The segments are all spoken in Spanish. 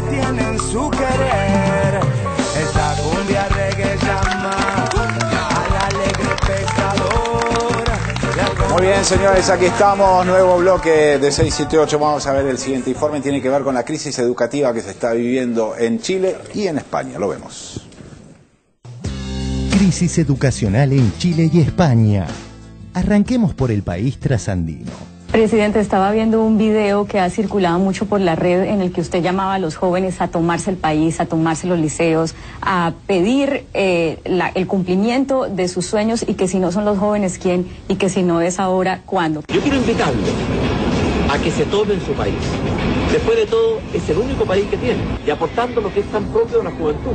tienen su querer. Esta cumbia reggae llama al alegre pescador. Muy bien, señores, aquí estamos, nuevo bloque de 678. Vamos a ver el siguiente informe, tiene que ver con la crisis educativa que se está viviendo en Chile y en España. Lo vemos. Crisis educacional en Chile y España. Arranquemos por el país trasandino. Presidente, estaba viendo un video que ha circulado mucho por la red en el que usted llamaba a los jóvenes a tomarse el país, a tomarse los liceos, a pedir el cumplimiento de sus sueños y que si no son los jóvenes, ¿quién? Y que si no es ahora, ¿cuándo? Yo quiero invitarlos a que se tomen su país. Después de todo, es el único país que tiene y aportando lo que es tan propio de la juventud.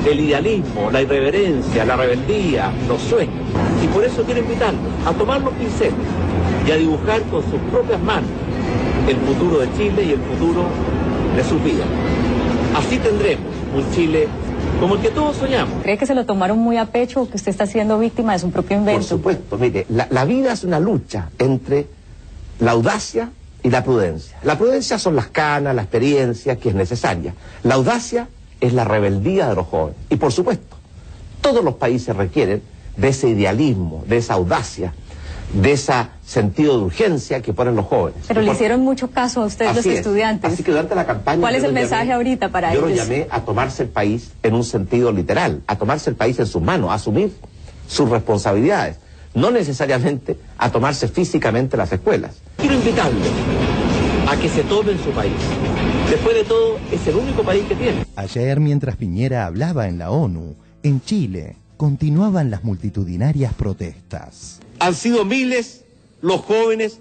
El idealismo, la irreverencia, la rebeldía, los sueños. Y por eso quiero invitarlos a tomar los pinceles y a dibujar con sus propias manos el futuro de Chile y el futuro de sus vidas. Así tendremos un Chile como el que todos soñamos. ¿Cree que se lo tomaron muy a pecho o que usted está siendo víctima de su propio invento? Por supuesto, mire, la vida es una lucha entre la audacia y la prudencia. La prudencia son las canas, la experiencia que es necesaria. La audacia es la rebeldía de los jóvenes. Y por supuesto, todos los países requieren de ese idealismo, de esa audacia, de ese sentido de urgencia que ponen los jóvenes. Pero le hicieron mucho caso a ustedes, los estudiantes. Así que durante la campaña... ¿Cuál es el mensaje ahorita para ellos? Yo lo llamé a tomarse el país en un sentido literal, a tomarse el país en sus manos, a asumir sus responsabilidades, no necesariamente a tomarse físicamente las escuelas. Quiero invitarlos a que se tomen su país. Después de todo, es el único país que tiene. Ayer, mientras Piñera hablaba en la ONU, en Chile continuaban las multitudinarias protestas. Han sido miles los jóvenes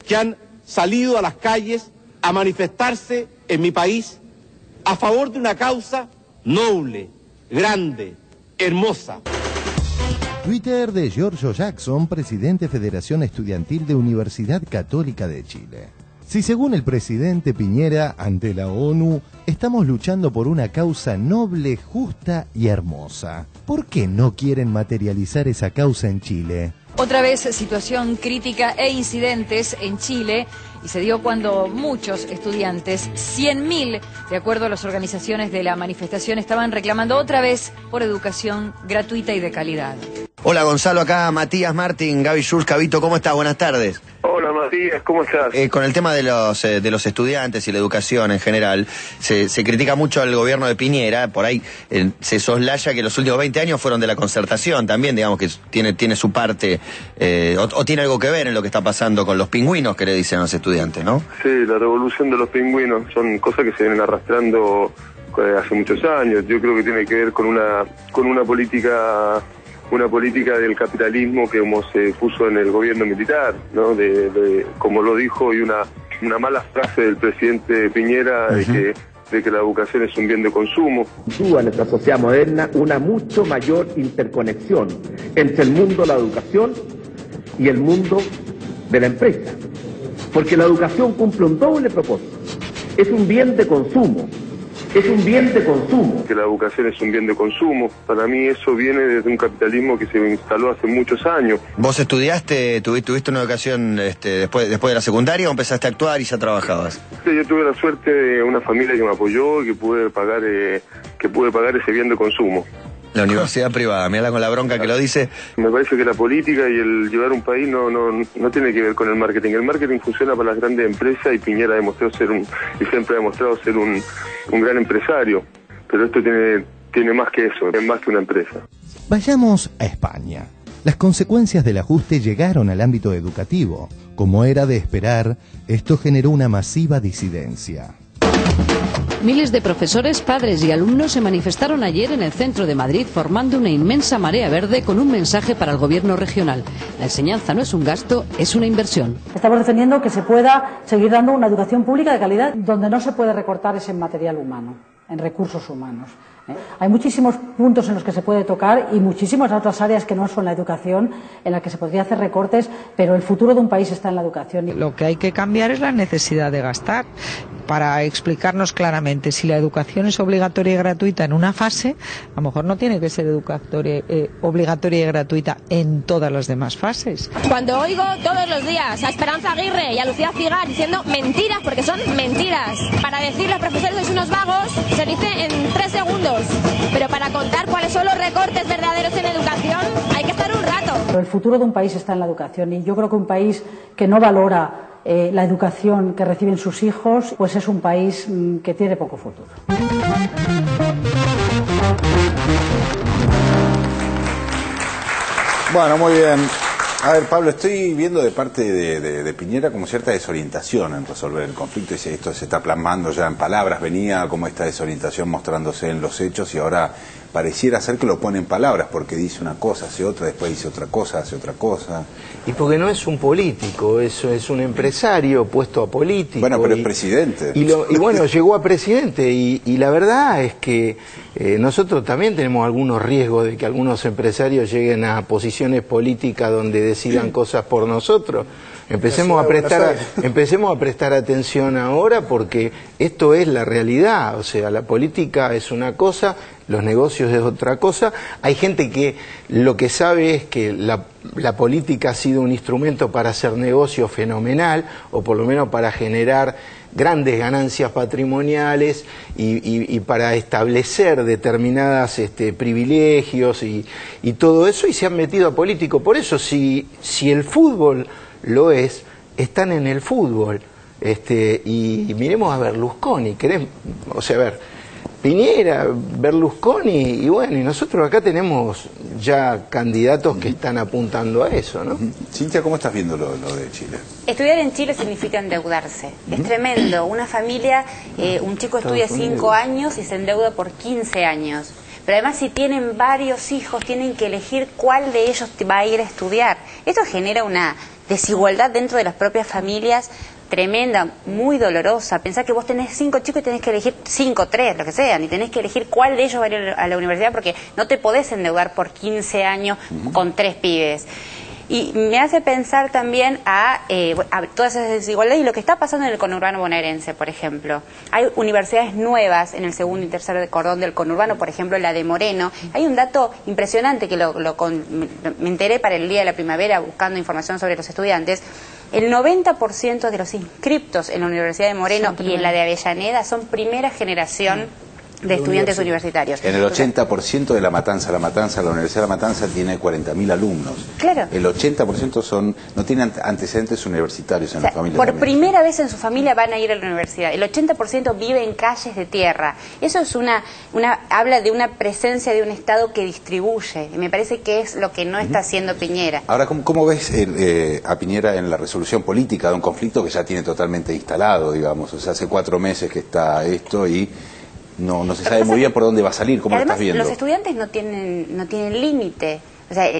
que han salido a las calles a manifestarse en mi país a favor de una causa noble, grande, hermosa. Twitter de Giorgio Jackson, presidente Federación Estudiantil de Universidad Católica de Chile. Si según el presidente Piñera ante la ONU, estamos luchando por una causa noble, justa y hermosa, ¿por qué no quieren materializar esa causa en Chile? Otra vez situación crítica e incidentes en Chile y se dio cuando muchos estudiantes, 100.000, de acuerdo a las organizaciones de la manifestación, estaban reclamando otra vez por educación gratuita y de calidad. Hola Gonzalo, acá Matías Martín, Gaby Schulz, Cabito, ¿cómo estás? Buenas tardes. Hola Matías, ¿cómo estás? Con el tema de los estudiantes y la educación en general, se critica mucho al gobierno de Piñera, por ahí se soslaya que los últimos 20 años fueron de la concertación también, digamos que tiene su parte, o tiene algo que ver en lo que está pasando con los pingüinos que le dicen a los estudiantes, ¿no? Sí, la revolución de los pingüinos son cosas que se vienen arrastrando hace muchos años. Yo creo que tiene que ver con una política del capitalismo que como se puso en el gobierno militar, ¿no? Como lo dijo, y una mala frase del presidente Piñera de que la educación es un bien de consumo. En nuestra sociedad moderna una mucho mayor interconexión entre el mundo de la educación y el mundo de la empresa, porque la educación cumple un doble propósito, es un bien de consumo. Es un bien de consumo. Que la educación es un bien de consumo. Para mí eso viene desde un capitalismo que se instaló hace muchos años. ¿Vos estudiaste, tuviste una educación después de la secundaria o empezaste a actuar y ya trabajabas? Sí, yo tuve la suerte de una familia que me apoyó y que pude pagar ese bien de consumo. La universidad privada, mirala con la bronca que lo dice. Me parece que la política y el llevar un país no tiene que ver con el marketing. El marketing funciona para las grandes empresas y Piñera siempre ha demostrado ser un gran empresario. Pero esto tiene más que eso, es más que una empresa. Vayamos a España. Las consecuencias del ajuste llegaron al ámbito educativo. Como era de esperar, esto generó una masiva disidencia. Miles de profesores, padres y alumnos se manifestaron ayer en el centro de Madrid formando una inmensa marea verde con un mensaje para el gobierno regional. La enseñanza no es un gasto, es una inversión. Estamos defendiendo que se pueda seguir dando una educación pública de calidad donde no se puede recortar ese material humano, en recursos humanos. Hay muchísimos puntos en los que se puede tocar y muchísimas otras áreas que no son la educación en las que se podría hacer recortes, pero el futuro de un país está en la educación. Lo que hay que cambiar es la necesidad de gastar para explicarnos claramente si la educación es obligatoria y gratuita en una fase, a lo mejor no tiene que ser obligatoria y gratuita en todas las demás fases. Cuando oigo todos los días a Esperanza Aguirre y a Lucía Cigar diciendo mentiras, porque son mentiras, para para decir los profesores sois unos vagos se dice en 3 segundos, pero para contar cuáles son los recortes verdaderos en educación hay que estar un rato. El futuro de un país está en la educación y yo creo que un país que no valora la educación que reciben sus hijos, pues es un país que tiene poco futuro. Bueno, muy bien. A ver, Pablo, estoy viendo de parte de Piñera como cierta desorientación en resolver el conflicto. Y esto se está plasmando ya en palabras, venía como esta desorientación mostrándose en los hechos y ahora pareciera ser que lo pone en palabras porque dice una cosa, hace otra, después dice otra cosa, hace otra cosa. Y porque no es un político, es un empresario puesto a político. Bueno, pero es presidente. Y bueno, llegó a presidente y la verdad es que nosotros también tenemos algunos riesgos de que algunos empresarios lleguen a posiciones políticas donde decidan cosas por nosotros. Empecemos a prestar atención ahora porque esto es la realidad, o sea, la política es una cosa, los negocios es otra cosa. Hay gente que lo que sabe es que la política ha sido un instrumento para hacer negocio fenomenal, o por lo menos para generar grandes ganancias patrimoniales y para establecer determinadas privilegios y todo eso, y se han metido a político. Por eso, si el fútbol lo es, están en el fútbol. Y miremos a Berlusconi, o sea, a ver, Piñera, Berlusconi, y bueno, y nosotros acá tenemos ya candidatos que están apuntando a eso, ¿no? Cintia, ¿cómo estás viendo lo de Chile? Estudiar en Chile significa endeudarse. Es tremendo. Una familia, un chico estudia 5 años y se endeuda por 15 años. Pero además, si tienen varios hijos, tienen que elegir cuál de ellos va a ir a estudiar. Esto genera una desigualdad dentro de las propias familias tremenda, muy dolorosa. Pensá que vos tenés 5 chicos y tenés que elegir 5, 3, lo que sean, y tenés que elegir cuál de ellos va a ir a la universidad porque no te podés endeudar por 15 años con 3 pibes. Y me hace pensar también a todas esas desigualdades y lo que está pasando en el conurbano bonaerense, por ejemplo. Hay universidades nuevas en el segundo y tercer cordón del conurbano, por ejemplo la de Moreno. Hay un dato impresionante que me enteré para el Día de la Primavera buscando información sobre los estudiantes. El 90% de los inscriptos en la Universidad de Moreno y en la de Avellaneda son primera generación de estudiantes universitarios. En el 80% de La Matanza, la Universidad de La Matanza tiene 40.000 alumnos. Claro. El 80% no tienen antecedentes universitarios en la familia. Por también. primera vez en su familia van a ir a la universidad. El 80% vive en calles de tierra. Eso es habla de una presencia de un Estado que distribuye. Y me parece que es lo que no está haciendo Piñera. Ahora, ¿cómo ves a Piñera en la resolución política de un conflicto que ya tiene totalmente instalado, digamos? O sea, hace 4 meses que está esto y no se sabe muy bien por dónde va a salir. ¿Cómo lo estás viendo? Los estudiantes no tienen límite. O sea,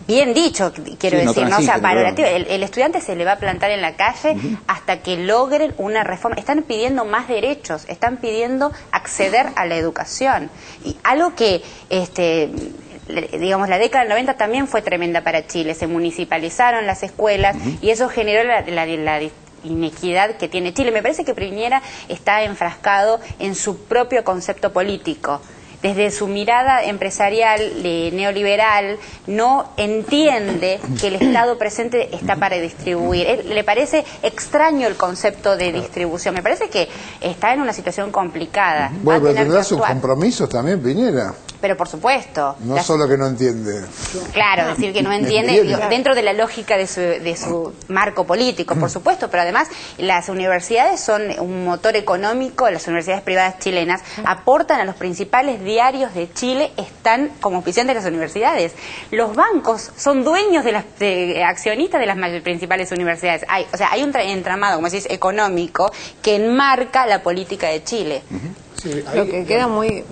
bien dicho, quiero decir, ¿no? O sea, valorativo. El estudiante se le va a plantar en la calle hasta que logren una reforma. Están pidiendo más derechos, están pidiendo acceder a la educación. Y algo que, digamos, la década del 90 también fue tremenda para Chile. Se municipalizaron las escuelas y eso generó la inequidad que tiene Chile. Me parece que Piñera está enfrascado en su propio concepto político. Desde su mirada empresarial, neoliberal, no entiende que el Estado presente está para distribuir. Le parece extraño el concepto de distribución. Me parece que está en una situación complicada. Bueno, pero tendrá sus compromisos también, Piñera. Pero por supuesto. No solo que no entiende. Claro, decir que no entiende dentro de la lógica de su marco político, por supuesto, pero además las universidades son un motor económico, las universidades privadas chilenas aportan a los principales diarios de Chile, están como auspiciantes de las universidades. Los bancos son dueños de accionistas de las principales universidades. Hay un entramado, como decís, económico que enmarca la política de Chile. Sí, lo que queda muy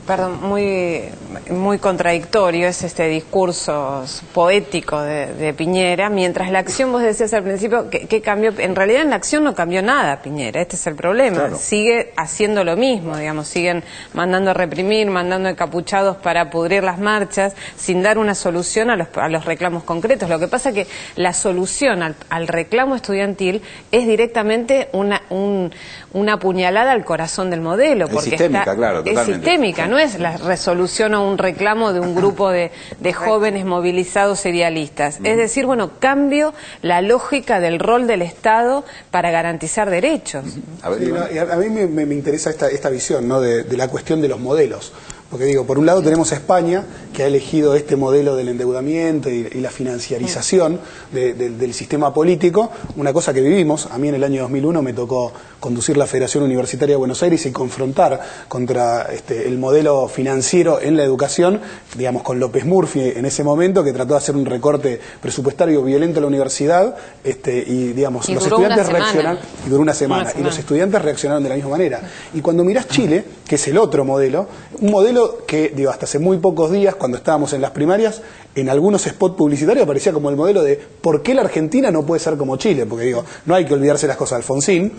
contradictorio es este discurso poético de Piñera, mientras la acción, vos decías al principio, que cambió. En realidad en la acción no cambió nada Piñera, este es el problema. Claro. Sigue haciendo lo mismo, digamos, siguen mandando a reprimir, mandando encapuchados para pudrir las marchas, sin dar una solución a los reclamos concretos. Lo que pasa es que la solución al reclamo estudiantil es directamente una puñalada al corazón del modelo, porque sistémica, claro, es sistémica, no es la resolución un reclamo de un grupo de jóvenes movilizados idealistas. Es decir, bueno, cambio la lógica del rol del Estado para garantizar derechos. A mí me interesa esta visión, ¿no?, de la cuestión de los modelos. Porque digo, por un lado tenemos a España, que ha elegido este modelo del endeudamiento y la financiarización del sistema político, una cosa que vivimos. A mí en el año 2001 me tocó conducir la Federación Universitaria de Buenos Aires y confrontar contra el modelo financiero en la educación, digamos, con López Murphy en ese momento, que trató de hacer un recorte presupuestario violento a la universidad, y digamos, los estudiantes reaccionaron, y duró una semana, y los estudiantes reaccionaron de la misma manera. Y cuando mirás Chile, que es el otro modelo, un modelo que, digo, hasta hace muy pocos días, cuando estábamos en las primarias, en algunos spots publicitarios aparecía como el modelo de ¿por qué la Argentina no puede ser como Chile? Porque digo, no hay que olvidarse las cosas. Alfonsín,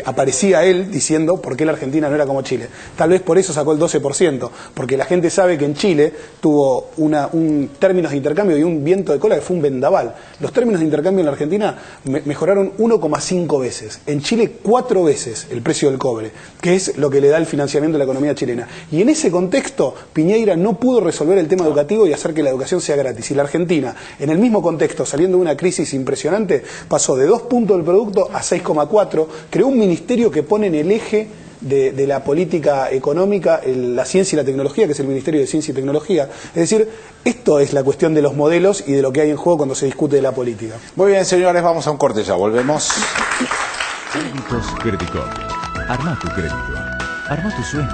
aparecía él diciendo ¿por qué la Argentina no era como Chile? Tal vez por eso sacó el 12%, porque la gente sabe que en Chile tuvo términos de intercambio y un viento de cola que fue un vendaval. Los términos de intercambio en la Argentina mejoraron 1,5 veces. En Chile 4 veces el precio del cobre, que es lo que le da el financiamiento a la economía chilena. Y en ese contexto, Piñeira no pudo resolver el tema educativo y hacer que la educación sea gratis. Y la Argentina, en el mismo contexto, saliendo de una crisis impresionante, pasó de 2 puntos del producto a 6,4, creó un ministerio que pone en el eje de la política económica la ciencia y la tecnología, que es el Ministerio de Ciencia y Tecnología. Es decir, esto es la cuestión de los modelos y de lo que hay en juego cuando se discute de la política. Muy bien, señores, vamos a un corte, ya volvemos. Créditos Credicop. Arma tu crédito. Arma tu sueño.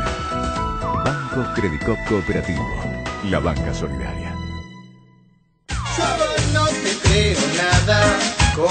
Banco Credicop Cooperativo. La banca solidaria. Yo no te creo nada, como